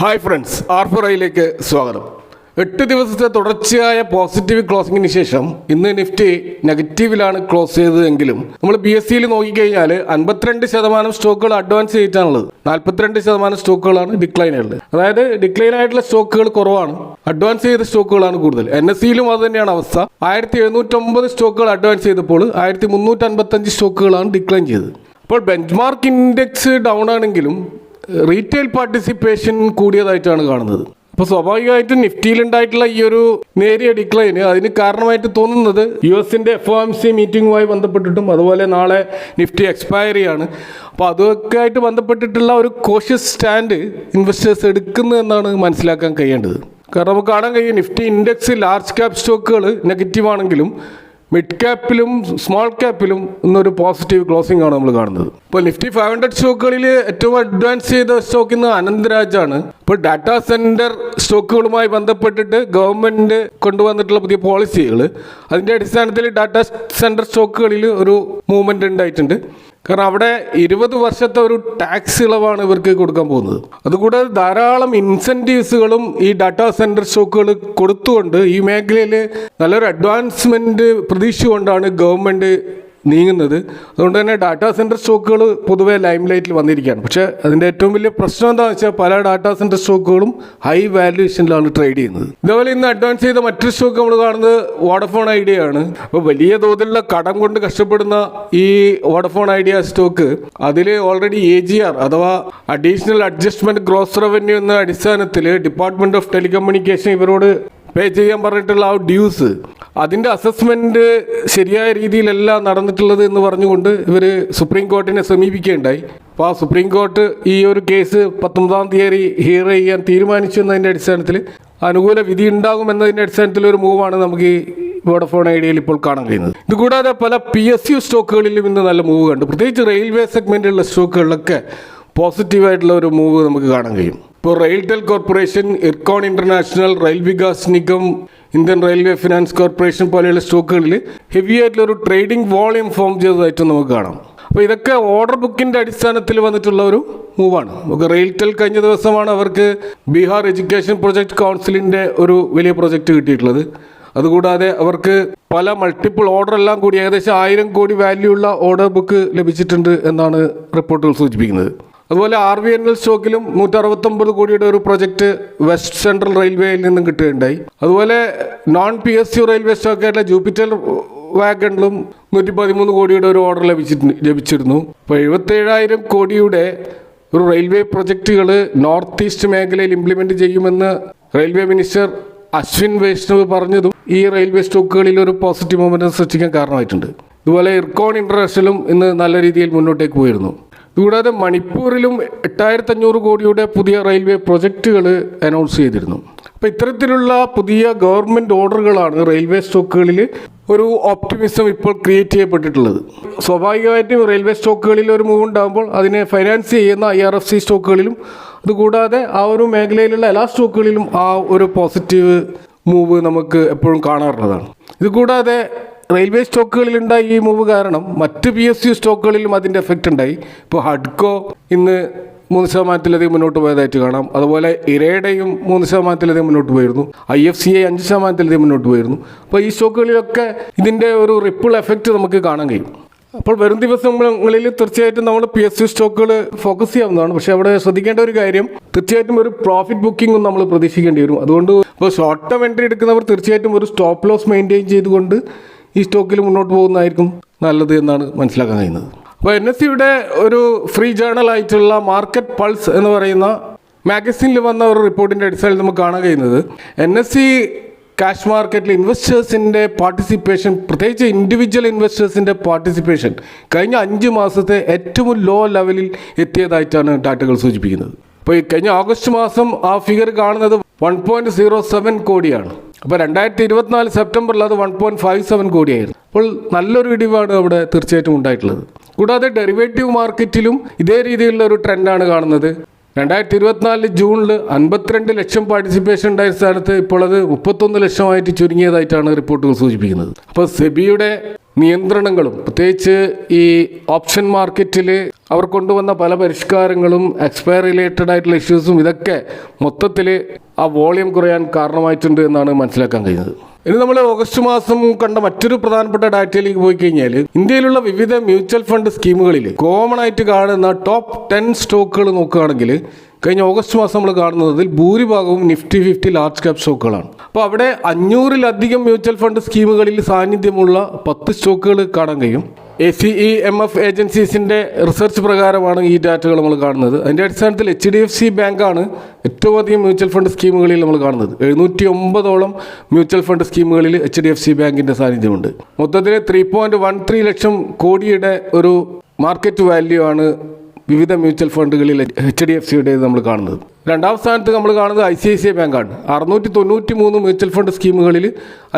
Hi friends, ആർഫറയിലേക്ക് സ്വാഗതം. 8 ദിവസത്തെ തുടർച്ചയായ പോസിറ്റീവ് ക്ലോസിങ്ങിന് ശേഷം ഇന്ന് നിഫ്റ്റി നെഗറ്റീവിലാണ് ക്ലോസ് ചെയ്തതെങ്കിലും നമ്മൾ BSEയിൽ നോക്കിക്കഴിഞ്ഞാൽ 52% സ്റ്റോക്കുകൾ അഡ്വാൻസ് ചെയ്തിട്ടാണുള്ളത്. 42% സ്റ്റോക്കുകളാണ് ഡിക്ലൈൻ ഉള്ളത്. അതായത് ഡിക്ലൈൻ ആയിട്ടുള്ള സ്റ്റോക്കുകൾ കുറവാണ്, അഡ്വാൻസ് ചെയ്ത സ്റ്റോക്കുകളാണ് കൂടുതൽ. NSEയിലും അത് തന്നെയാണ് അവസ്ഥ. 1709 സ്റ്റോക്കുകൾ അഡ്വാൻസ് ചെയ്തപ്പോൾ 1355 സ്റ്റോക്കുകളാണ് ഡിക്ലൈൻ ചെയ്തത്. അപ്പോൾ ബെഞ്ച് മാർക്ക് ഇൻഡെക്സ് ഡൗൺ ആണെങ്കിലും റീറ്റെയിൽ പാർട്ടിസിപ്പേഷൻ കൂടിയതായിട്ടാണ് കാണുന്നത്. അപ്പോൾ സ്വാഭാവികമായിട്ടും നിഫ്റ്റിയിലുണ്ടായിട്ടുള്ള ഈ ഒരു നേരിയ ഡിക്ലൈന് അതിന് കാരണമായിട്ട് തോന്നുന്നത് US-ന്റെ FOMC മീറ്റിംഗുമായി ബന്ധപ്പെട്ടിട്ടും അതുപോലെ നാളെ നിഫ്റ്റി എക്സ്പയറി ആണ്. അപ്പോൾ അതൊക്കെ ആയിട്ട് ബന്ധപ്പെട്ടിട്ടുള്ള ഒരു കോഷ്യസ് സ്റ്റാൻഡ് ഇൻവെസ്റ്റേഴ്സ് എടുക്കുന്നു എന്നാണ് മനസ്സിലാക്കാൻ കഴിയേണ്ടത്. കാരണം നമുക്ക് കാണാൻ കഴിയും നിഫ്റ്റി ഇൻഡെക്സ് ലാർജ് ക്യാപ് സ്റ്റോക്കുകൾ നെഗറ്റീവ് ആണെങ്കിലും മിഡ് ക്യാപ്പിലും സ്മോൾ ക്യാപ്പിലും ഇന്നൊരു പോസിറ്റീവ് ക്ലോസിംഗ് ആണ് നമ്മൾ കാണുന്നത്. ഇപ്പോൾ നിഫ്റ്റി 500 സ്റ്റോക്കുകളിൽ ഏറ്റവും അഡ്വാൻസ് ചെയ്ത സ്റ്റോക്ക് ഇന്ന് അനന്തരാജാണ്. ഇപ്പോൾ ഡാറ്റാ സെൻറ്റർ സ്റ്റോക്കുകളുമായി ബന്ധപ്പെട്ടിട്ട് ഗവൺമെൻറ് കൊണ്ടുവന്നിട്ടുള്ള പുതിയ പോളിസികൾ, അതിൻ്റെ അടിസ്ഥാനത്തിൽ ഡാറ്റാ സെൻറ്റർ സ്റ്റോക്കുകളിൽ ഒരു മൂവ്മെൻറ്റ് ഉണ്ടായിട്ടുണ്ട്. കാരണം അവിടെ 20 വർഷത്തെ ഒരു ടാക്സ് ഇളവാണ് ഇവർക്ക് കൊടുക്കാൻ പോകുന്നത്. അതുകൂടാതെ ധാരാളം ഇൻസെൻറ്റീവ്സുകളും ഈ ഡാറ്റാ സെൻറ്റർ സ്റ്റോക്കുകൾ കൊടുത്തുകൊണ്ട് ഈ മേഖലയിൽ നല്ലൊരു അഡ്വാൻസ്മെൻറ്റ് പ്രതീക്ഷിച്ചുകൊണ്ടാണ് ഗവൺമെൻറ് നീങ്ങുന്നത്. അതുകൊണ്ട് തന്നെ ഡാറ്റാ സെൻറ്റർ സ്റ്റോക്കുകൾ പൊതുവേ ലൈം ലൈറ്റിൽ വന്നിരിക്കുകയാണ്. പക്ഷേ അതിൻ്റെ ഏറ്റവും വലിയ പ്രശ്നം എന്താണെന്ന് വെച്ചാൽ പല ഡാറ്റാ സെൻറ്റർ സ്റ്റോക്കുകളും ഹൈ വാല്യൂഷനിലാണ് ട്രേഡ് ചെയ്യുന്നത്. ഇതേപോലെ ഇന്ന് അഡ്വാൻസ് ചെയ്ത മറ്റൊരു സ്റ്റോക്ക് നമ്മൾ കാണുന്നത് വോഡഫോൺ ഐഡിയ ആണ്. അപ്പോൾ വലിയ തോതിലുള്ള കടം കൊണ്ട് കഷ്ടപ്പെടുന്ന ഈ വോഡഫോൺ ഐഡിയ സ്റ്റോക്ക് അതിൽ ഓൾറെഡി AGR അഥവാ അഡീഷണൽ അഡ്ജസ്റ്റ്മെൻറ്റ് ഗ്രോസ് റവന്യൂ എന്ന അടിസ്ഥാനത്തിൽ ഡിപ്പാർട്ട്മെൻറ്റ് ഓഫ് ടെലികമ്മ്യൂണിക്കേഷൻ ഇവരോട് പേ ചെയ്യാൻ പറഞ്ഞിട്ടുള്ള ആ ഡ്യൂസ്, അതിൻ്റെ അസസ്മെൻറ്റ് ശരിയായ രീതിയിലല്ല നടന്നിട്ടുള്ളത് എന്ന് പറഞ്ഞുകൊണ്ട് ഇവർ സുപ്രീം കോർട്ടിനെ സമീപിക്കുകയുണ്ടായി. അപ്പോൾ ആ സുപ്രീം കോർട്ട് ഈ ഒരു കേസ് 19-ാം തീയതി ഹിയർ ചെയ്യാൻ തീരുമാനിച്ചു എന്നതിൻ്റെ അടിസ്ഥാനത്തിൽ അനുകൂല വിധി ഉണ്ടാകുമെന്നതിൻ്റെ അടിസ്ഥാനത്തിൽ ഒരു മൂവാണ് നമുക്ക് ഈ വോഡഫോൺ ഐഡിയയിൽ ഇപ്പോൾ കാണാൻ കഴിയുന്നത്. ഇതുകൂടാതെ പല PSU സ്റ്റോക്കുകളിലും ഇന്ന് നല്ല മൂവ് കണ്ടു. പ്രത്യേകിച്ച് റെയിൽവേ സെഗ്മെൻറ്റിലുള്ള സ്റ്റോക്കുകളിലൊക്കെ പോസിറ്റീവായിട്ടുള്ള ഒരു മൂവ് നമുക്ക് കാണാൻ കഴിയും. ഇപ്പോൾ RailTel corporation, IRCON international, rail Vikas Nigam, Indian railway finance corporation പോലെയുള്ള സ്റ്റോക്കുകളിൽ ഹെവി ആയിട്ടുള്ള ഒരു ട്രേഡിംഗ് വോളിയം ഫോം ചെയ്തതായിട്ട് നമുക്ക് കാണാം. അപ്പോൾ ഇതൊക്കെ ഓർഡർ ബുക്കിൻ്റെ അടിസ്ഥാനത്തിൽ വന്നിട്ടുള്ള ഒരു മൂവാണ്. നമുക്ക് റെയിൽടെൽ കഴിഞ്ഞ ദിവസമാണ് അവർക്ക് ബീഹാർ എഡ്യൂക്കേഷൻ പ്രൊജക്ട് കൗൺസിലിൻ്റെ ഒരു വലിയ പ്രൊജക്റ്റ് കിട്ടിയിട്ടുള്ളത്. അതുകൂടാതെ അവർക്ക് പല മൾട്ടിപ്പിൾ ഓർഡർ എല്ലാം കൂടി ഏകദേശം 1000 കോടി വാല്യൂ ഉള്ള ഓർഡർ ബുക്ക് ലഭിച്ചിട്ടുണ്ട് എന്നാണ് റിപ്പോർട്ടുകൾ സൂചിപ്പിക്കുന്നത്. അതുപോലെ RVNL സ്റ്റോക്കിലും 169 കോടിയുടെ ഒരു പ്രൊജക്റ്റ് വെസ്റ്റ് സെൻട്രൽ റെയിൽവേയിൽ നിന്നും കിട്ടുകയുണ്ടായി. അതുപോലെ നോൺ PSU റെയിൽവേ സ്റ്റോക്കായിട്ടുള്ള ജൂപ്പിറ്റർ വാഗണിലും 113 കോടിയുടെ ഒരു ഓർഡർ ലഭിച്ചിരുന്നു. അപ്പോൾ 77,000 കോടിയുടെ ഒരു റെയിൽവേ പ്രൊജക്റ്റുകൾ നോർത്ത് ഈസ്റ്റ് മേഖലയിൽ ഇംപ്ലിമെൻറ്റ് ചെയ്യുമെന്ന് റെയിൽവേ മിനിസ്റ്റർ അശ്വിൻ വൈഷ്ണവ് പറഞ്ഞതും ഈ റെയിൽവേ സ്റ്റോക്കുകളിൽ ഒരു പോസിറ്റീവ് മൊമെൻറ്റം സൃഷ്ടിക്കാൻ കാരണമായിട്ടുണ്ട്. ഇതുപോലെ ഇർക്കോൺ ഇന്റർനാഷണലും ഇന്ന് നല്ല രീതിയിൽ മുന്നോട്ടേക്ക് പോയിരുന്നു. ഇതുകൂടാതെ മണിപ്പൂരിലും 8500 കോടിയുടെ പുതിയ റെയിൽവേ പ്രൊജക്റ്റുകൾ അനൗൺസ് ചെയ്തിരുന്നു. അപ്പോൾ ഇത്തരത്തിലുള്ള പുതിയ ഗവൺമെൻറ് ഓർഡറുകളാണ് റെയിൽവേ സ്റ്റോക്കുകളിൽ ഒരു ഓപ്റ്റിമിസം ഇപ്പോൾ ക്രിയേറ്റ് ചെയ്യപ്പെട്ടിട്ടുള്ളത്. സ്വാഭാവികമായിട്ടും റെയിൽവേ സ്റ്റോക്കുകളിൽ ഒരു മൂവ് ഉണ്ടാകുമ്പോൾ അതിനെ ഫൈനാൻസ് ചെയ്യുന്ന IRFC സ്റ്റോക്കുകളിലും അതുകൂടാതെ ആ ഒരു മേഖലയിലുള്ള എല്ലാ സ്റ്റോക്കുകളിലും ആ ഒരു പോസിറ്റീവ് മൂവ് നമുക്ക് എപ്പോഴും കാണാറുള്ളതാണ്. ഇതുകൂടാതെ റെയിൽവേ സ്റ്റോക്കുകളിലുണ്ടായ ഈ മൂവ് കാരണം മറ്റ് PSU സ്റ്റോക്കുകളിലും അതിൻ്റെ എഫക്റ്റ് ഉണ്ടായി. ഇപ്പോൾ ഹഡ്കോ ഇന്ന് 3% മുന്നോട്ട് പോയതായിട്ട് കാണാം. അതുപോലെ ഇരയുടെയും 3% മുന്നോട്ട് പോയിരുന്നു. IFCI 5% മുന്നോട്ട് പോയിരുന്നു. അപ്പോൾ ഈ സ്റ്റോക്കുകളിലൊക്കെ ഇതിൻ്റെ ഒരു റിപ്പിൾ എഫക്റ്റ് നമുക്ക് കാണാൻ കഴിയും. അപ്പോൾ വരും ദിവസങ്ങളിൽ തീർച്ചയായിട്ടും നമ്മൾ PSU സ്റ്റോക്കുകൾ ഫോക്കസ് ചെയ്യാവുന്നതാണ്. പക്ഷേ അവിടെ ശ്രദ്ധിക്കേണ്ട ഒരു കാര്യം, തീർച്ചയായിട്ടും ഒരു പ്രോഫിറ്റ് ബുക്കിങ്ങും നമ്മൾ പ്രതീക്ഷിക്കേണ്ടി വരും. അതുകൊണ്ട് ഇപ്പോൾ ഷോർട്ട് ടേം എൻട്രി എടുക്കുന്നവർ തീർച്ചയായിട്ടും ഒരു സ്റ്റോപ്പ് ലോസ് മെയിൻറ്റെയിൻ ചെയ്തുകൊണ്ട് ഈ സ്റ്റോക്കിൽ മുന്നോട്ട് പോകുന്നതായിരിക്കും നല്ലത് എന്നാണ് മനസ്സിലാക്കാൻ കഴിയുന്നത്. അപ്പോൾ NSEയുടെ ഒരു ഫ്രീ ജേണൽ ആയിട്ടുള്ള മാർക്കറ്റ് പൾസ് എന്ന് പറയുന്ന മാഗസിനിൽ വന്ന ഒരു റിപ്പോർട്ടിൻ്റെ അടിസ്ഥാനത്തിൽ നമുക്ക് കാണാൻ കഴിയുന്നത് NSE ക്യാഷ് മാർക്കറ്റിൽ ഇൻവെസ്റ്റേഴ്സിൻ്റെ പാർട്ടിസിപ്പേഷൻ, പ്രത്യേകിച്ച് ഇൻഡിവിജ്വൽ ഇൻവെസ്റ്റേഴ്സിൻ്റെ പാർട്ടിസിപ്പേഷൻ കഴിഞ്ഞ 5 മാസത്തെ ഏറ്റവും ലോ ലെവലിൽ എത്തിയതായിട്ടാണ് ഡാറ്റകൾ സൂചിപ്പിക്കുന്നത്. അപ്പോൾ ഈ കഴിഞ്ഞ ഓഗസ്റ്റ് മാസം ആ ഫിഗർ കാണുന്നത് 1.07 കോടിയാണ്. അപ്പോൾ 2024 സെപ്റ്റംബറിൽ അത് 1.57 കോടിയായിരുന്നു. അപ്പോൾ നല്ലൊരു ഇടിവാണ് അവിടെ തീർച്ചയായിട്ടും ഉണ്ടായിട്ടുള്ളത്. കൂടാതെ ഡെറിവേറ്റീവ് മാർക്കറ്റിലും ഇതേ രീതിയിലുള്ള ഒരു ട്രെൻഡാണ് കാണുന്നത്. 2024 ജൂണിൽ 52 ലക്ഷം പാർട്ടിസിപ്പേഷൻ ഉണ്ടായ സ്ഥാനത്ത് ഇപ്പോൾ അത് 31 ലക്ഷമായിട്ട് ചുരുങ്ങിയതായിട്ടാണ് റിപ്പോർട്ടുകൾ സൂചിപ്പിക്കുന്നത്. അപ്പോൾ സെബിയുടെ നിയന്ത്രണങ്ങളും പ്രത്യേകിച്ച് ഈ ഓപ്ഷൻ മാർക്കറ്റിൽ അവർ കൊണ്ടുവന്ന പല പരിഷ്കാരങ്ങളും എക്സ്പയർ റിലേറ്റഡ് ആയിട്ടുള്ള ഇഷ്യൂസും ഇതൊക്കെ മൊത്തത്തിൽ ആ വോളിയം കുറയാൻ കാരണമായിട്ടുണ്ട് എന്നാണ് മനസ്സിലാക്കാൻ കഴിയുന്നത്. ഇനി നമ്മൾ ഓഗസ്റ്റ് മാസം കണ്ട മറ്റൊരു പ്രധാനപ്പെട്ട ഡാറ്റയിലേക്ക് പോയി കഴിഞ്ഞാൽ ഇന്ത്യയിലുള്ള വിവിധ മ്യൂച്വൽ ഫണ്ട് സ്കീമുകളിൽ കോമൺ ആയിട്ട് കാണുന്ന ടോപ്പ് 10 സ്റ്റോക്കുകൾ നോക്കുകയാണെങ്കിൽ കഴിഞ്ഞ ഓഗസ്റ്റ് മാസം നമ്മൾ കാണുന്നതിൽ ഭൂരിഭാഗവും നിഫ്റ്റി 50 ലാർജ് ക്യാപ് സ്റ്റോക്കുകളാണ്. അപ്പോൾ അവിടെ 500-ലധികം മ്യൂച്വൽ ഫണ്ട് സ്കീമുകളിൽ സാന്നിധ്യമുള്ള 10 സ്റ്റോക്കുകൾ കാണാൻ കഴിയും. ACEMF ഏജൻസീസിൻ്റെ റിസർച്ച് പ്രകാരമാണ് ഈ ഡാറ്റകൾ നമ്മൾ കാണുന്നത്. അതിൻ്റെ അടിസ്ഥാനത്തിൽ HDFC ബാങ്കാണ് ഏറ്റവും അധികം മ്യൂച്വൽ ഫണ്ട് സ്കീമുകളിൽ നമ്മൾ കാണുന്നത്. 709ഓളം മ്യൂച്വൽ ഫണ്ട് സ്കീമുകളിൽ HDFC ബാങ്കിൻ്റെ സാന്നിധ്യമുണ്ട്. മൊത്തത്തിൽ 3.13 ലക്ഷം കോടിയുടെ ഒരു മാർക്കറ്റ് വാല്യൂ ആണ് വിവിധ മ്യൂച്വൽ ഫണ്ടുകളിൽ HDFCയുടെ നമ്മൾ കാണുന്നത്. രണ്ടാം സ്ഥാനത്ത് നമ്മൾ കാണുന്നത് ICICI ബാങ്കാണ്. 693 മ്യൂച്വൽ ഫണ്ട് സ്കീമുകളിൽ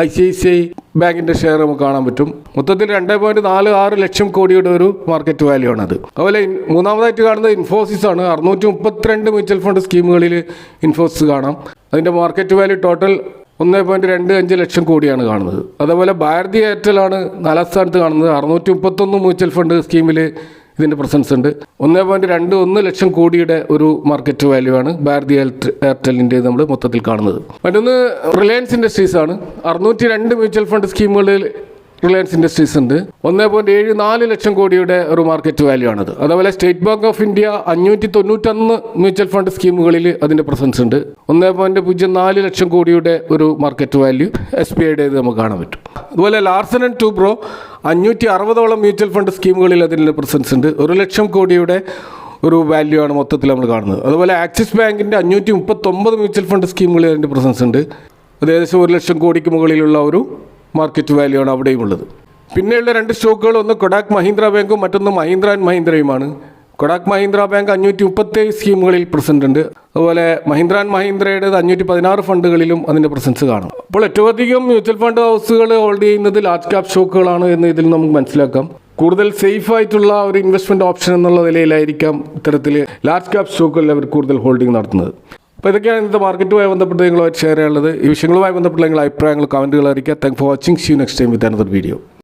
ICICI ബാങ്കിൻ്റെ ഷെയർ നമുക്ക് കാണാൻ പറ്റും. മൊത്തത്തിൽ 2.46 ലക്ഷം കോടിയുടെ ഒരു മാർക്കറ്റ് വാല്യൂ ആണത്. അതുപോലെ മൂന്നാമതായിട്ട് കാണുന്നത് ഇൻഫോസിസ് ആണ്. 632 മ്യൂച്വൽ ഫണ്ട് സ്കീമുകളിൽ ഇൻഫോസിസ് കാണാം. അതിൻ്റെ മാർക്കറ്റ് വാല്യൂ ടോട്ടൽ 1.25 ലക്ഷം കോടിയാണ് കാണുന്നത്. അതേപോലെ ഭാരതി എയർടെലാണ് 4ാം സ്ഥാനത്ത് കാണുന്നത്. 631 മ്യൂച്വൽ ഫണ്ട് സ്കീമിൽ ഇതിൻ്റെ പ്രസൻസ് ഉണ്ട്. 1.21 ലക്ഷം കോടിയുടെ ഒരു മാർക്കറ്റ് വാല്യൂ ആണ് ഭാരതി എയർടെലിൻ്റെ നമ്മൾ മൊത്തത്തിൽ കാണുന്നത്. മറ്റൊന്ന് റിലയൻസ് ഇൻഡസ്ട്രീസ് ആണ്. 602 മ്യൂച്വൽ ഫണ്ട് സ്കീമുകളിൽ റിലയൻസ് ഇൻഡസ്ട്രീസ് ഉണ്ട്. 1.74 ലക്ഷം കോടിയുടെ ഒരു മാർക്കറ്റ് വാല്യൂ ആണത്. അതേപോലെ state bank of India 591 mutual fund സ്കീമുകളിൽ അതിൻ്റെ പ്രസൻസ് ഉണ്ട്. 1.04 ലക്ഷം കോടിയുടെ ഒരു മാർക്കറ്റ് വാല്യൂ SBIയുടെ നമുക്ക് കാണാൻ പറ്റും. അതുപോലെ ലാർസൻ ആൻഡ് ടൂബ്രോ 560ഓളം മ്യൂച്വൽ ഫണ്ട് സ്കീമുകളിൽ അതിൻ്റെ പ്രസൻസ് ഉണ്ട്. 1 ലക്ഷം കോടിയുടെ ഒരു വാല്യൂ ആണ് മൊത്തത്തിൽ നമ്മൾ കാണുന്നത്. അതുപോലെ ആക്സിസ് ബാങ്കിൻ്റെ 539 മ്യൂച്വൽ ഫണ്ട് സ്കീമുകളിൽ അതിൻ്റെ പ്രസൻസ് ഉണ്ട്. അത് ഏകദേശം 1 ലക്ഷം കോടിക്ക് മുകളിലുള്ള ഒരു മാർക്കറ്റ് വാല്യൂ ആണ് അവിടെയും ഉള്ളത്. പിന്നെയുള്ള 2 സ്റ്റോക്കുകൾ, ഒന്ന് കൊഡാക് മഹീന്ദ്ര ബാങ്കും മറ്റൊന്ന് മഹീന്ദ്ര ആൻഡ് മഹീന്ദ്രയുമാണ്. കൊഡാക് മഹീന്ദ്ര ബാങ്ക് 537 സ്കീമുകളിൽ പ്രസന്റ് ഉണ്ട്. അതുപോലെ മഹീന്ദ്ര ആൻഡ് മഹീന്ദ്രയുടെ 516 ഫണ്ടുകളിലും അതിൻ്റെ പ്രസൻസ് കാണും. അപ്പോൾ ഏറ്റവും അധികം മ്യൂച്വൽ ഫണ്ട് ഹൗസുകൾ ഹോൾഡ് ചെയ്യുന്നത് ലാർജ് ക്യാപ് സ്റ്റോക്കുകളാണ് എന്ന് ഇതിൽ നമുക്ക് മനസ്സിലാക്കാം. കൂടുതൽ സേഫ് ആയിട്ടുള്ള ഒരു ഇൻവെസ്റ്റ്മെൻറ്റ് ഓപ്ഷൻ എന്നുള്ള നിലയിലായിരിക്കാം ഇത്തരത്തിൽ ലാർജ് ക്യാപ് സ്റ്റോക്കുകളിൽ അവർ കൂടുതൽ ഹോൾഡിംഗ് നടത്തുന്നത്. അപ്പോൾ ഇതൊക്കെയാണ് ഇന്നത്തെ മാർക്കറ്റുമായി ബന്ധപ്പെട്ട് നിങ്ങളുമായിട്ട് ഷെയർ ചെയ്യാനുള്ളത്. ഈ വിഷയങ്ങളുമായി ബന്ധപ്പെട്ട നിങ്ങളുടെ അഭിപ്രായങ്ങൾ കമൻറ്റുകൾ അറിയിക്കുക. Thank for watching. See you next time with another video.